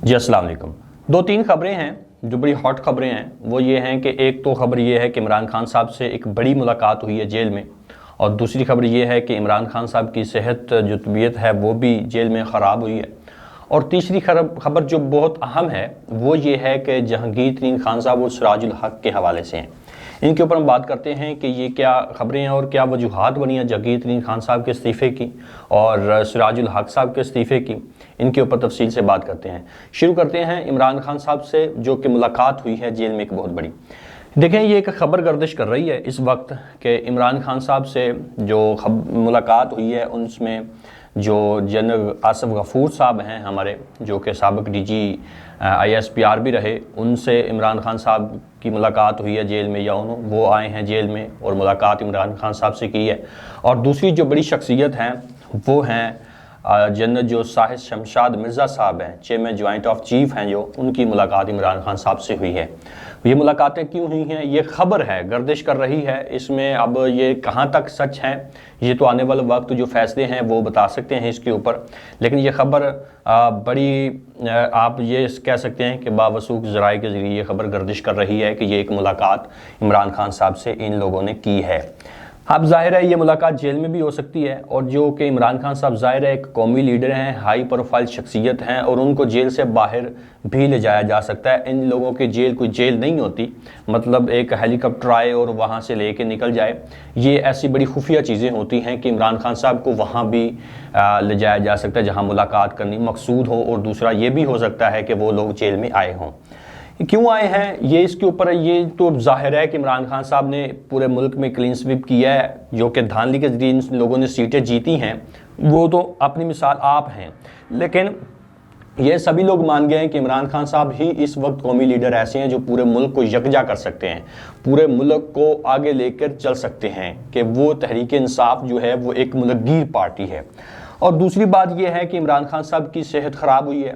جی السلام علیکم۔ دو تین خبریں ہیں جو بڑی ہاٹ خبریں ہیں، وہ یہ ہیں کہ ایک تو خبر یہ ہے کہ عمران خان صاحب سے ایک بڑی ملاقات ہوئی ہے جیل میں، اور دوسری خبر یہ ہے کہ عمران خان صاحب کی صحت جو طبیعت ہے وہ بھی جیل میں خراب ہوئی ہے، اور تیسری خبر جو بہت اہم ہے وہ یہ ہے کہ جہانگیر ترین خان صاحب اور سراج الحق کے حوالے سے ہیں۔ ان کے اوپر ہم بات کرتے ہیں کہ یہ کیا خبریں ہیں اور کیا وجوہات بنی ہیں جہانگیر ترین خان صاحب کے استعفے کی اور سراج الحق صاحب کے استعفے کی، ان کے اوپر تفصیل سے بات کرتے ہیں۔ شروع کرتے ہیں عمران خان صاحب سے جو کہ ملاقات ہوئی ہے جیل میں ایک بہت بڑی۔ دیکھیں یہ ایک خبر گردش کر رہی ہے اس وقت کہ عمران خان صاحب سے جو ملاقات ہوئی ہے ان میں جو جنرل آصف غفور صاحب ہیں ہمارے، جو کہ سابق ڈی جی ISPR بھی رہے، ان سے عمران خان صاحب کی ملاقات ہوئی ہے جیل میں، یا وہ آئے ہیں جیل میں اور ملاقات عمران خان صاحب سے کی ہے۔ اور دوسری جو بڑی شخصیت ہیں وہ ہیں جنرل جو ساحر شمشاد مرزا صاحب ہیں، چیئرمین جوائنٹ آف چیف ہیں، جو ان کی ملاقات عمران خان صاحب سے ہوئی ہے۔ یہ ملاقاتیں کیوں ہوئی ہیں یہ خبر ہے، گردش کر رہی ہے، اس میں اب یہ کہاں تک سچ ہیں یہ تو آنے والے وقت جو فیصلے ہیں وہ بتا سکتے ہیں اس کے اوپر، لیکن یہ خبر بڑی آپ یہ کہہ سکتے ہیں کہ باوثوق ذرائع کے ذریعے یہ خبر گردش کر رہی ہے کہ یہ ایک ملاقات عمران خان صاحب سے ان لوگوں نے کی ہے۔ اب ظاہر ہے یہ ملاقات جیل میں بھی ہو سکتی ہے، اور جو کہ عمران خان صاحب ظاہر ہے ایک قومی لیڈر ہیں، ہائی پروفائل شخصیت ہیں، اور ان کو جیل سے باہر بھی لے جایا جا سکتا ہے۔ ان لوگوں کی جیل کوئی جیل نہیں ہوتی، مطلب ایک ہیلی کاپٹر آئے اور وہاں سے لے کے نکل جائے، یہ ایسی بڑی خفیہ چیزیں ہوتی ہیں کہ عمران خان صاحب کو وہاں بھی لے جایا جا سکتا ہے جہاں ملاقات کرنی مقصود ہو، اور دوسرا یہ بھی ہو سکتا ہے کہ وہ لوگ جیل میں آئے ہوں۔ کیوں آئے ہیں یہ اس کے اوپر یہ تو ظاہر ہے کہ عمران خان صاحب نے پورے ملک میں کلین سویپ کیا ہے، جو کہ دھاندلی کے ذریعے ان لوگوں نے سیٹیں جیتی ہیں، وہ تو اپنی مثال آپ ہیں، لیکن یہ سبھی لوگ مان گئے ہیں کہ عمران خان صاحب ہی اس وقت قومی لیڈر ایسے ہیں جو پورے ملک کو یکجا کر سکتے ہیں، پورے ملک کو آگے لے کر چل سکتے ہیں، کہ وہ تحریک انصاف جو ہے وہ ایک ملک گیر پارٹی ہے۔ اور دوسری بات یہ ہے کہ عمران خان صاحب کی صحت خراب ہوئی ہے،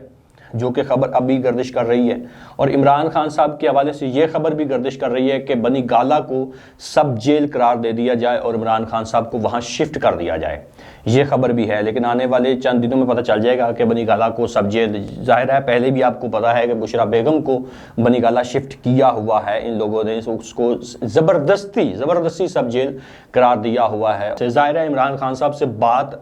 جو کہ خبر ابھی گردش کر رہی ہے، اور عمران خان صاحب کے حوالے سے یہ خبر بھی گردش کر رہی ہے کہ بنی گالہ کو سب جیل قرار دے دیا جائے اور عمران خان صاحب کو وہاں شفٹ کر دیا جائے، یہ خبر بھی ہے، لیکن آنے والے چند دنوں میں پتہ چل جائے گا کہ بنی گالہ کو سب جیل، ظاہر ہے پہلے بھی آپ کو پتہ ہے کہ بشرا بیگم کو بنی گالہ شفٹ کیا ہوا ہے، ان لوگوں نے اس کو زبردستی سب جیل قرار دیا ہوا ہے۔ ظاہر ہے عمران خان صاحب سے بات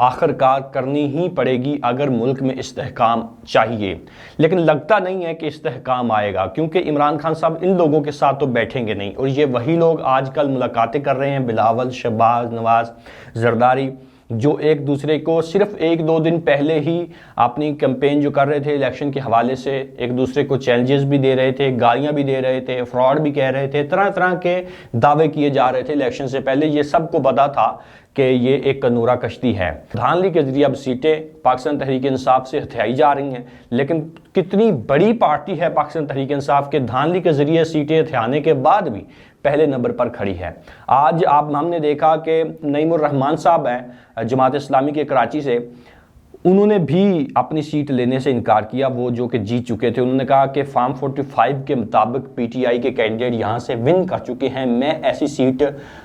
آخر کار کرنی ہی پڑے گی اگر ملک میں استحکام چاہیے، لیکن لگتا نہیں ہے کہ استحکام آئے گا، کیونکہ عمران خان صاحب ان لوگوں کے ساتھ تو بیٹھیں گے نہیں، اور یہ وہی لوگ آج کل ملاقاتیں کر رہے ہیں، بلاول، شہباز، نواز، زرداری، جو ایک دوسرے کو صرف ایک دو دن پہلے ہی اپنی کیمپین جو کر رہے تھے الیکشن کے حوالے سے، ایک دوسرے کو چیلنجز بھی دے رہے تھے، گالیاں بھی دے رہے تھے، فراڈ بھی کہہ رہے تھے، طرح طرح کے دعوے کیے جا رہے تھے الیکشن سے پہلے، یہ سب کو پتا تھا کہ یہ ایک کنورہ کشتی ہے۔ دھاندلی کے ذریعے اب سیٹیں پاکستان تحریک انصاف سے ہتھیائی جا رہی ہیں، لیکن کتنی بڑی پارٹی ہے پاکستان تحریک انصاف کے دھاندلی کے ذریعے سیٹیں ہتھیانے کے بعد بھی پہلے نمبر پر کھڑی ہے۔ آج ہم نے دیکھا کہ نعیم الرحمان صاحب ہیں جماعت اسلامی کے کراچی سے، انہوں نے بھی اپنی سیٹ لینے سے انکار کیا، وہ جو کہ جیت چکے تھے، انہوں نے کہا کہ فارم 45 کے مطابق PTI کے کینڈیڈیٹ یہاں سے ون کر چکے ہیں، میں ایسی سیٹ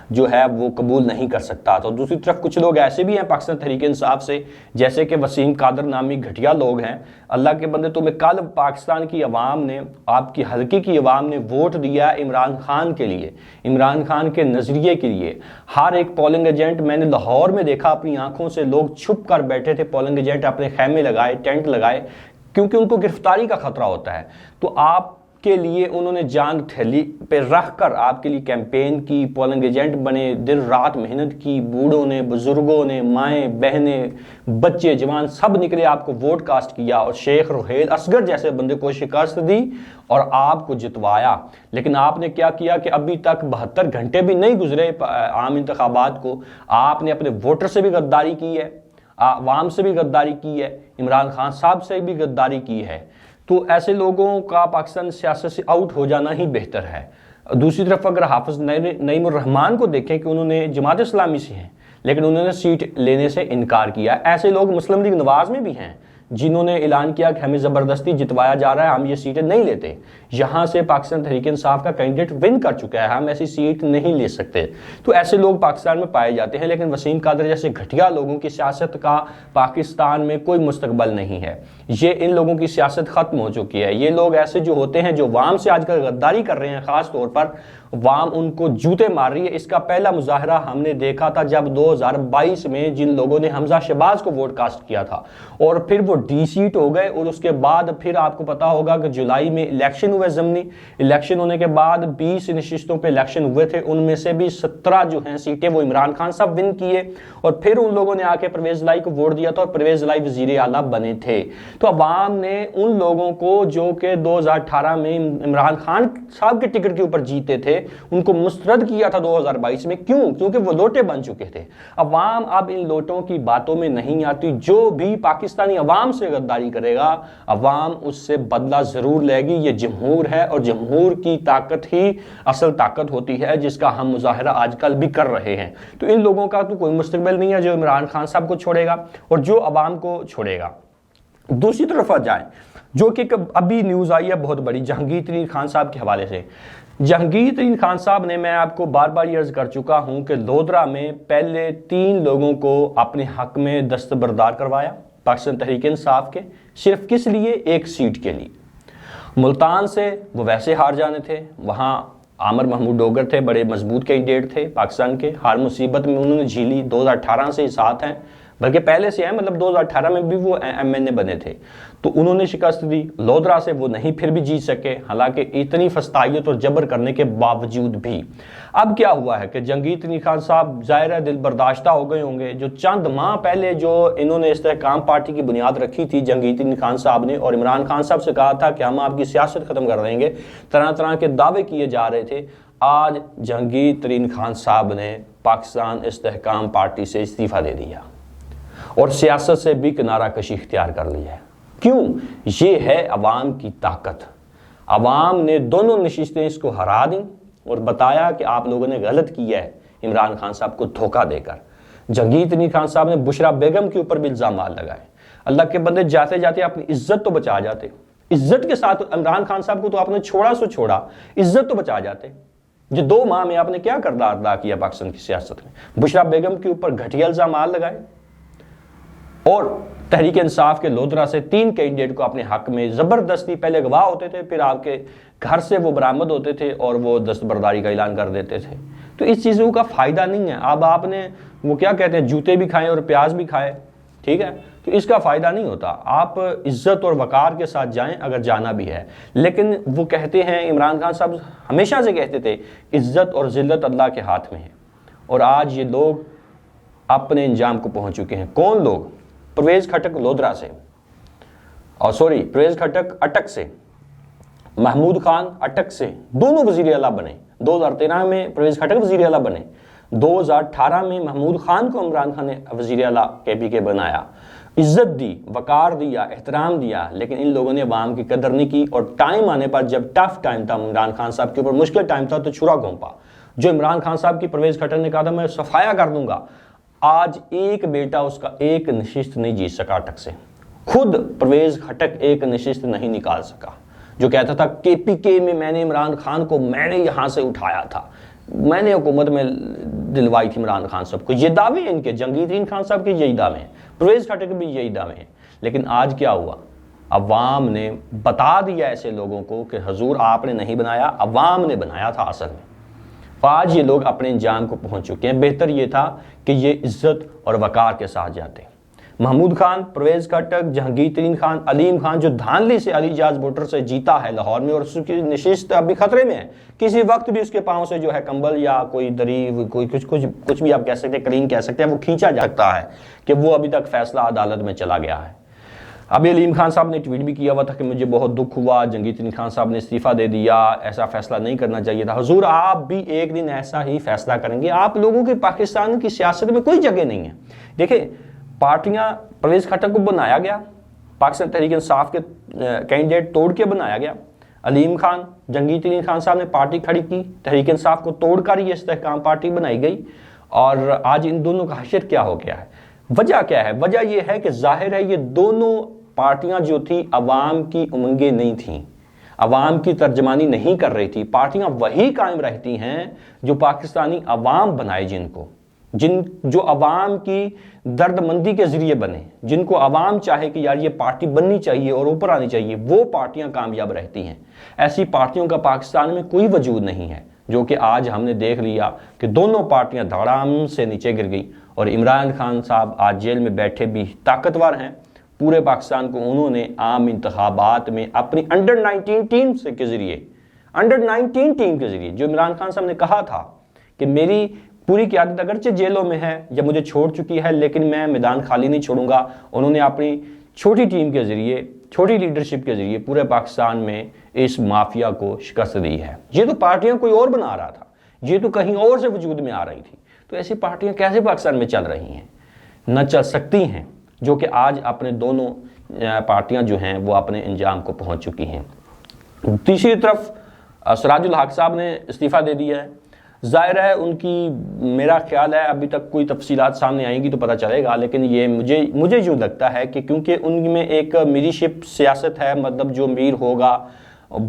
جو ہے وہ قبول نہیں کر سکتا۔ تو دوسری طرف کچھ لوگ ایسے بھی ہیں پاکستان تحریک انصاف سے، جیسے کہ وسیم قادر نامی گھٹیا لوگ ہیں، اللہ کے بندے، تمہیں کل پاکستان کی عوام نے، آپ کی حلقے کی عوام نے ووٹ دیا عمران خان کے لیے، عمران خان کے نظریے کے لیے۔ ہر ایک پولنگ ایجنٹ میں نے لاہور میں دیکھا اپنی آنکھوں سے، لوگ چھپ کر بیٹھے تھے، پولنگ ایجنٹ اپنے خیمے لگائے، ٹینٹ لگائے، کیونکہ ان کو گرفتاری کا خطرہ ہوتا ہے۔ تو آپ کے لیے انہوں نے جان تھیلی پہ رکھ کر آپ کے لیے کیمپین کی، پولنگ ایجنٹ بنے، دن رات محنت کی، بوڑھوں نے، بزرگوں نے، مائیں بہنیں، بچے جوان سب نکلے، آپ کو ووٹ کاسٹ کیا، اور شیخ رحیل اصغر جیسے بندے کو شکست دی اور آپ کو جتوایا۔ لیکن آپ نے کیا کیا کہ ابھی تک 72 گھنٹے بھی نہیں گزرے عام انتخابات کو، آپ نے اپنے ووٹر سے بھی غداری کی ہے، عوام سے بھی غداری کی ہے، عمران خان صاحب سے بھی غداری کی ہے۔ تو ایسے لوگوں کا پاکستان سیاست سے آؤٹ ہو جانا ہی بہتر ہے۔ دوسری طرف اگر حافظ نعیم الرحمان کو دیکھیں کہ انہوں نے جماعت اسلامی سے ہیں، لیکن انہوں نے سیٹ لینے سے انکار کیا، ایسے لوگ مسلم لیگ نواز میں بھی ہیں، جنہوں نے اعلان کیا کہ ہمیں زبردستی جتوایا جا رہا ہے، ہم یہ سیٹیں نہیں لیتے، یہاں سے پاکستان تحریک انصاف کا کینڈیڈیٹ ون کر چکا ہے، ہم ایسی سیٹ نہیں لے سکتے۔ تو ایسے لوگ پاکستان میں پائے جاتے ہیں، لیکن وسیم قادری جیسے گھٹیا لوگوں کی سیاست کا پاکستان میں کوئی مستقبل نہیں ہے۔ یہ ان لوگوں کی سیاست ختم ہو چکی ہے۔ یہ لوگ ایسے جو ہوتے ہیں جو عوام سے آج کل غداری کر رہے ہیں، خاص طور پر عوام ان کو جوتے مار رہی ہے۔ اس کا پہلا مظاہرہ ہم نے دیکھا تھا جب 2022 میں جن لوگوں نے حمزہ شہباز کو ووٹ کاسٹ کیا تھا اور پھر وہ ڈی سیٹ ہو گئے، اور اس کے بعد پھر آپ کو پتا ہوگا کہ جولائی میں الیکشن ہوئے ضمنی، الیکشن ہونے کے بعد 20 نشستوں پہ الیکشن ہوئے تھے، ان میں سے بھی 17 جو ہیں سیٹیں وہ عمران خان صاحب ون کیے، اور پھر ان لوگوں نے آ کے پرویز الہی کو ووٹ دیا تھا اور پرویز الہی وزیر اعلیٰ بنے تھے۔ تو عوام نے ان لوگوں کو جو کہ 2018 میں عمران خان صاحب کے ٹکٹ کے اوپر جیتے تھے ان کو مسترد کیا تھا 2022 میں۔ کیوں؟ کیونکہ وہ لوٹے بن چکے تھے۔ عوام اب ان لوٹوں کی باتوں میں نہیں آتی۔ جو بھی پاکستانی عوام سے غداری کرے گا عوام اس سے بدلہ ضرور لے گی۔ یہ جمہور ہے اور جمہور کی طاقت ہی اصل طاقت ہوتی ہے جس کا ہم مظاہرہ آج کل بھی کر رہے ہیں۔ تو ان لوگوں کا تو کوئی مستقبل نہیں ہے جو عمران خان صاحب کو چھوڑے گا اور جو عوام کو چھوڑے گا۔ دوسری طرف آ جائیں، جو کہ ابھی نیوز آئی ہے بہت بڑی جہانگیر ترین خان صاحب کے حوالے سے۔ جہانگیر ترین خان صاحب نے، میں آپ کو بار بار عرض کر چکا ہوں کہ لودرا میں پہلے 3 لوگوں کو اپنے حق میں دستبردار کروایا پاکستان تحریک انصاف کے، صرف کس لیے؟ ایک سیٹ کے لیے۔ ملتان سے وہ ویسے ہار جانے تھے، وہاں عامر محمود ڈوگر تھے، بڑے مضبوط کینڈیڈیٹ تھے پاکستان کے، ہر مصیبت میں انہوں نے جھیلی، 2018 سے ساتھ ہیں، بلکہ پہلے سے ہیں، مطلب 2018 میں بھی وہ ایم این اے بنے تھے، تو انہوں نے شکست دی۔ لودرا سے وہ نہیں پھر بھی جیت سکے، حالانکہ اتنی فستائیت اور جبر کرنے کے باوجود بھی۔ اب کیا ہوا ہے کہ جہانگیر ترین خان صاحب ظاہر ہے دل برداشتہ ہو گئے ہوں گے، جو چند ماہ پہلے جو انہوں نے استحکام پارٹی کی بنیاد رکھی تھی جہانگیر ترین خان صاحب نے، اور عمران خان صاحب سے کہا تھا کہ ہم آپ کی سیاست ختم کر دیں گے، طرح طرح کے دعوے کیے جا رہے تھے۔ آج جہانگیر ترین خان صاحب نے پاکستان استحکام پارٹی سے استعفیٰ دے دیا اور سیاست سے بھی کنارہ کشی اختیار کر لی ہے۔ کیوں؟ یہ ہے عوام کی طاقت۔ عوام نے دونوں نشستیں اس کو ہرا دیں اور بتایا کہ آپ لوگوں نے غلط کیا ہے عمران خان صاحب کو دھوکہ دے کر۔ جہانگیر ترین خان صاحب نے بشرا بیگم کے اوپر بھی الزامات لگائے۔ اللہ کے بندے جاتے جاتے اپنی عزت تو بچا جاتے، عزت کے ساتھ عمران خان صاحب کو تو آپ نے چھوڑا سو چھوڑا، عزت تو بچا جاتے۔ یہ 2 ماہ میں آپ نے کیا کردار ادا کیا پاکستان کی سیاست میں؟ بشرا بیگم کے اوپر گھٹیا الزامات لگائے اور تحریک انصاف کے لودرا سے 3 کینڈیڈیٹ کو اپنے حق میں زبردستی، پہلے گواہ ہوتے تھے پھر آپ کے گھر سے وہ برآمد ہوتے تھے اور وہ دستبرداری کا اعلان کر دیتے تھے۔ تو اس چیزوں کا فائدہ نہیں ہے۔ اب آپ نے وہ کیا کہتے ہیں، جوتے بھی کھائیں اور پیاز بھی کھائیں، ٹھیک ہے؟ تو اس کا فائدہ نہیں ہوتا۔ آپ عزت اور وقار کے ساتھ جائیں اگر جانا بھی ہے۔ لیکن وہ کہتے ہیں، عمران خان صاحب ہمیشہ سے کہتے تھے عزت اور ذلت اللہ کے ہاتھ میں ہے، اور آج یہ لوگ اپنے انجام کو پہنچ چکے ہیں۔ کون لوگ؟ پرویز کھٹک لودرا سے، اور پرویز کھٹک اٹک سے، محمود خان اٹک سے، دونوں وزیر اعلیٰ بنے۔ 2013 میں پرویز کھٹک وزیر اعلیٰ بنے، 2018 میں محمود خان کو عمران خان نے وزیر اعلیٰ KPK کے بنایا، عزت دی، وقار دیا، احترام دیا، لیکن ان لوگوں نے عوام کی قدر نہیں کی، اور ٹائم آنے پر جب ٹف ٹائم تھا عمران خان صاحب کے اوپر، مشکل ٹائم تھا، تو چھرا گھونپا۔ جو عمران خان صاحب کی پرویز کھٹک نے کہا تھا میں صفایا کر دوں گا، آج ایک بیٹا اس کا ایک نشست نہیں جیت سکا اٹک سے، خود پرویز کھٹک ایک نشست نہیں نکال سکا، جو کہتا تھا KPK میں نے عمران خان کو میں نے یہاں سے اٹھایا تھا، میں نے حکومت میں دلوائی تھی عمران خان صاحب کو۔ یہ دعوے ہیں ان کے، جہانگیر ترین خان صاحب کے یہی دعوے ہیں، پرویز کھٹک بھی یہی دعوے ہیں۔ لیکن آج کیا ہوا؟ عوام نے بتا دیا ایسے لوگوں کو کہ حضور آپ نے نہیں بنایا، عوام نے بنایا تھا اصل میں۔ آج یہ لوگ اپنے انجام کو پہنچ چکے ہیں۔ بہتر یہ تھا کہ یہ عزت اور وقار کے ساتھ جاتے۔ محمود خان، پرویز کھٹک، جہانگیر ترین خان، علیم خان جو دھانلی سے علی جاز ووٹر سے جیتا ہے لاہور میں، اور اس کی نشست ابھی خطرے میں ہے، کسی وقت بھی اس کے پاؤں سے جو ہے کمبل یا کوئی دری، کوئی کچھ بھی آپ کہہ سکتے ہیں، کریم کہہ سکتے ہیں، وہ کھینچا جا سکتا ہے کہ وہ ابھی تک فیصلہ عدالت میں چلا گیا ہے۔ ابھی علیم خان صاحب نے ٹویٹ بھی کیا ہوا تھا کہ مجھے بہت دکھ ہوا، جہانگیر ترین خان صاحب نے استعفیٰ دے دیا، ایسا فیصلہ نہیں کرنا چاہیے تھا۔ حضور آپ بھی ایک دن ایسا ہی فیصلہ کریں گے، آپ لوگوں کے پاکستان کی سیاست میں کوئی جگہ نہیں ہے۔ دیکھیں، پارٹیاں، پرویز کھٹک کو بنایا گیا، پاکستان تحریک انصاف کے کینڈیڈیٹ توڑ کے بنایا گیا، علیم خان، جہانگیر ترین خان صاحب نے پارٹی کھڑی کی، تحریک انصاف کو توڑ کر یہ استحکام پارٹی بنائی گئی، اور آج ان دونوں کا حشر کیا ہو گیا ہے؟ وجہ کیا ہے؟ وجہ یہ ہے کہ ظاہر ہے یہ دونوں پارٹیاں جو تھی عوام کی امنگیں نہیں تھیں، عوام کی ترجمانی نہیں کر رہی تھی، پارٹیاں وہی قائم رہتی ہیں جو پاکستانی عوام بنائے، جو عوام کی درد مندی کے ذریعے بنے، جن کو عوام چاہے کہ یار یہ پارٹی بننی چاہیے اور اوپر آنی چاہیے، وہ پارٹیاں کامیاب رہتی ہیں۔ ایسی پارٹیوں کا پاکستان میں کوئی وجود نہیں ہے، جو کہ آج ہم نے دیکھ لیا کہ دونوں پارٹیاں دھڑام سے نیچے گر گئی، اور عمران خان صاحب آج جیل میں بیٹھے بھی طاقتور ہیں۔ پورے پاکستان کو انہوں نے عام انتخابات میں اپنی انڈر 19 ٹیم کے ذریعے جو عمران خان صاحب نے کہا تھا کہ میری پوری قیادت اگرچہ جیلوں میں ہے یا مجھے چھوڑ چکی ہے لیکن میں میدان خالی نہیں چھوڑوں گا، انہوں نے اپنی چھوٹی ٹیم کے ذریعے، چھوٹی لیڈرشپ کے ذریعے پورے پاکستان میں اس مافیا کو شکست دی ہے۔ یہ تو پارٹیاں کوئی اور بنا رہا تھا، یہ تو کہیں اور سے وجود میں آ رہی تھی، تو ایسی پارٹیاں کیسے پاکستان میں چل رہی ہیں؟ نہ چل سکتی ہیں، جو کہ آج اپنے دونوں پارٹیاں جو ہیں وہ اپنے انجام کو پہنچ چکی ہیں۔ تیسری طرف سراج الحق صاحب نے استعفیٰ دے دیا ہے۔ ظاہر ہے ان کی، میرا خیال ہے ابھی تک کوئی تفصیلات سامنے آئیں گی تو پتہ چلے گا، لیکن یہ مجھے یوں لگتا ہے کہ کیونکہ ان میں ایک میرشپ سیاست ہے، مطلب جو امیر ہوگا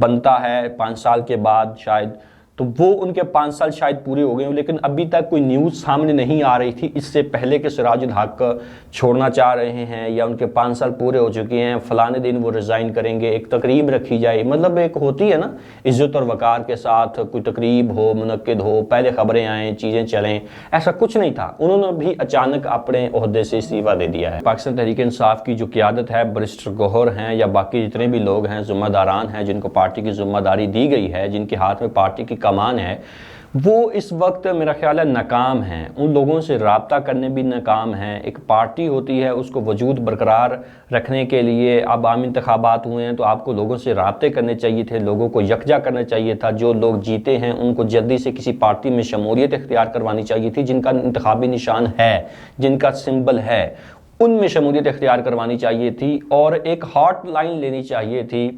بنتا ہے 5 سال کے بعد شاید، تو وہ ان کے 5 سال شاید پورے ہو گئے ہوں، لیکن ابھی تک کوئی نیوز سامنے نہیں آ رہی تھی اس سے پہلے کہ سراج الحق چھوڑنا چاہ رہے ہیں یا ان کے 5 سال پورے ہو چکے ہیں، فلانے دن وہ ریزائن کریں گے، ایک تقریب رکھی جائے، مطلب ایک ہوتی ہے نا عزت اور وقار کے ساتھ کوئی تقریب ہو، منعقد ہو، پہلے خبریں آئیں، چیزیں چلیں، ایسا کچھ نہیں تھا۔ انہوں نے بھی اچانک اپنے عہدے سے استعفیٰ دے دیا ہے۔ پاکستان تحریک انصاف کی جو قیادت ہے، برسٹر گوہر ہیں یا باقی جتنے بھی لوگ ہیں، ذمہ داران ہیں، جن کو پارٹی کی ذمہ داری دی گئی ہے، جن کے ہاتھ میں پارٹی کی کمان ہے، وہ اس وقت میرا خیال ہے ناکام ہیں، ان لوگوں سے رابطہ کرنے بھی ناکام ہیں۔ ایک پارٹی ہوتی ہے، اس کو وجود برقرار رکھنے کے لیے اب عام انتخابات ہوئے ہیں تو آپ کو لوگوں سے رابطے کرنے چاہیے تھے، لوگوں کو یکجا کرنا چاہیے تھا، جو لوگ جیتے ہیں ان کو جلدی سے کسی پارٹی میں شمولیت اختیار کروانی چاہیے تھی، جن کا انتخابی نشان ہے، جن کا سمبل ہے، ان میں شمولیت اختیار کروانی چاہیے تھی، اور ایک ہاٹ لائن لینی چاہیے تھی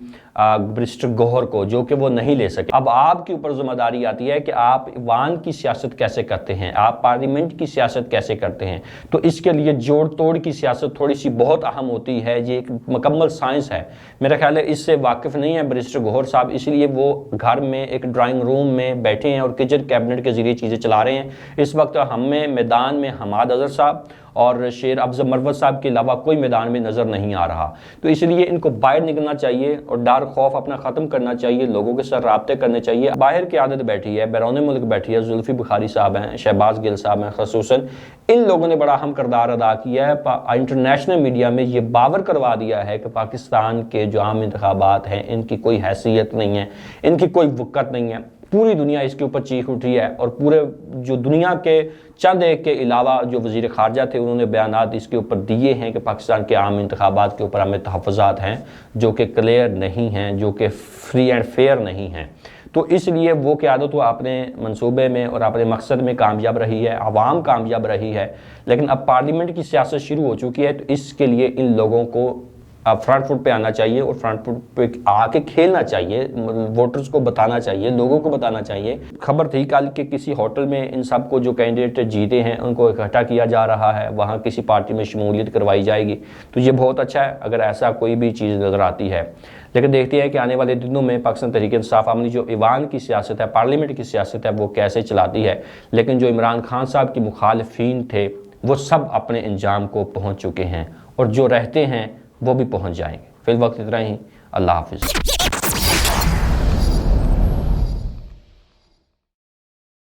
برسٹر گوہر کو، جو کہ وہ نہیں لے سکے۔ اب آپ کے اوپر ذمہ داری آتی ہے کہ آپ ایوان کی سیاست کیسے کرتے ہیں، آپ پارلیمنٹ کی سیاست کیسے کرتے ہیں، تو اس کے لیے جوڑ توڑ کی سیاست تھوڑی سی بہت اہم ہوتی ہے، یہ ایک مکمل سائنس ہے۔ میرا خیال ہے اس سے واقف نہیں ہے برسٹر گوہر صاحب، اس لیے وہ گھر میں ایک ڈرائنگ روم میں بیٹھے ہیں اور کچن کیبنٹ کے ذریعے چیزیں چلا رہے ہیں۔ اس وقت ہمیں میدان میں حماد اظہر صاحب اور شیر افضل مروت صاحب کے علاوہ کوئی میدان میں نظر نہیں آ رہا، تو اس لیے ان کو باہر نکلنا چاہیے اور ڈر خوف اپنا ختم کرنا چاہیے، لوگوں کے ساتھ رابطے کرنے چاہیے۔ باہر کی عادت بیٹھی ہے، بیرون ملک بیٹھی ہے، زلفی بخاری صاحب ہیں، شہباز گل صاحب ہیں، خصوصاً ان لوگوں نے بڑا اہم کردار ادا کیا ہے، انٹرنیشنل میڈیا میں یہ باور کروا دیا ہے کہ پاکستان کے جو عام انتخابات ہیں ان کی کوئی حیثیت نہیں ہے، ان کی کوئی وقت نہیں ہے، پوری دنیا اس کے اوپر چیخ اٹھی ہے، اور پورے جو دنیا کے چند ایک کے علاوہ جو وزیر خارجہ تھے انہوں نے بیانات اس کے اوپر دیے ہیں کہ پاکستان کے عام انتخابات کے اوپر ہمیں تحفظات ہیں جو کہ کلیئر نہیں ہیں، جو کہ فری اینڈ فیئر نہیں ہیں۔ تو اس لیے وہ قیادت وہ اپنے منصوبے میں اور اپنے مقصد میں کامیاب رہی ہے، عوام کامیاب رہی ہے، لیکن اب پارلیمنٹ کی سیاست شروع ہو چکی ہے، تو اس کے لیے ان لوگوں کو اب فرنٹ فٹ پہ آنا چاہیے اور فرنٹ فٹ پہ آ کے کھیلنا چاہیے، ووٹرز کو بتانا چاہیے، لوگوں کو بتانا چاہیے۔ خبر تھی کل کہ کسی ہوٹل میں ان سب کو جو کینڈیڈیٹ جیتے ہیں ان کو اکٹھا کیا جا رہا ہے، وہاں کسی پارٹی میں شمولیت کروائی جائے گی، تو یہ بہت اچھا ہے اگر ایسا کوئی بھی چیز نظر آتی ہے۔ لیکن دیکھتے ہیں کہ آنے والے دنوں میں پاکستان تحریک انصاف اپنی جو ایوان کی سیاست ہے، پارلیمنٹ کی سیاست ہے، وہ کیسے چلاتی ہے، لیکن جو عمران خان صاحب کی مخالفین تھے وہ سب اپنے انجام کو پہنچ چکے ہیں، اور جو رہتے ہیں وہ بھی پہنچ جائیں گے۔ فی الوقت اتنا ہی، اللہ حافظ۔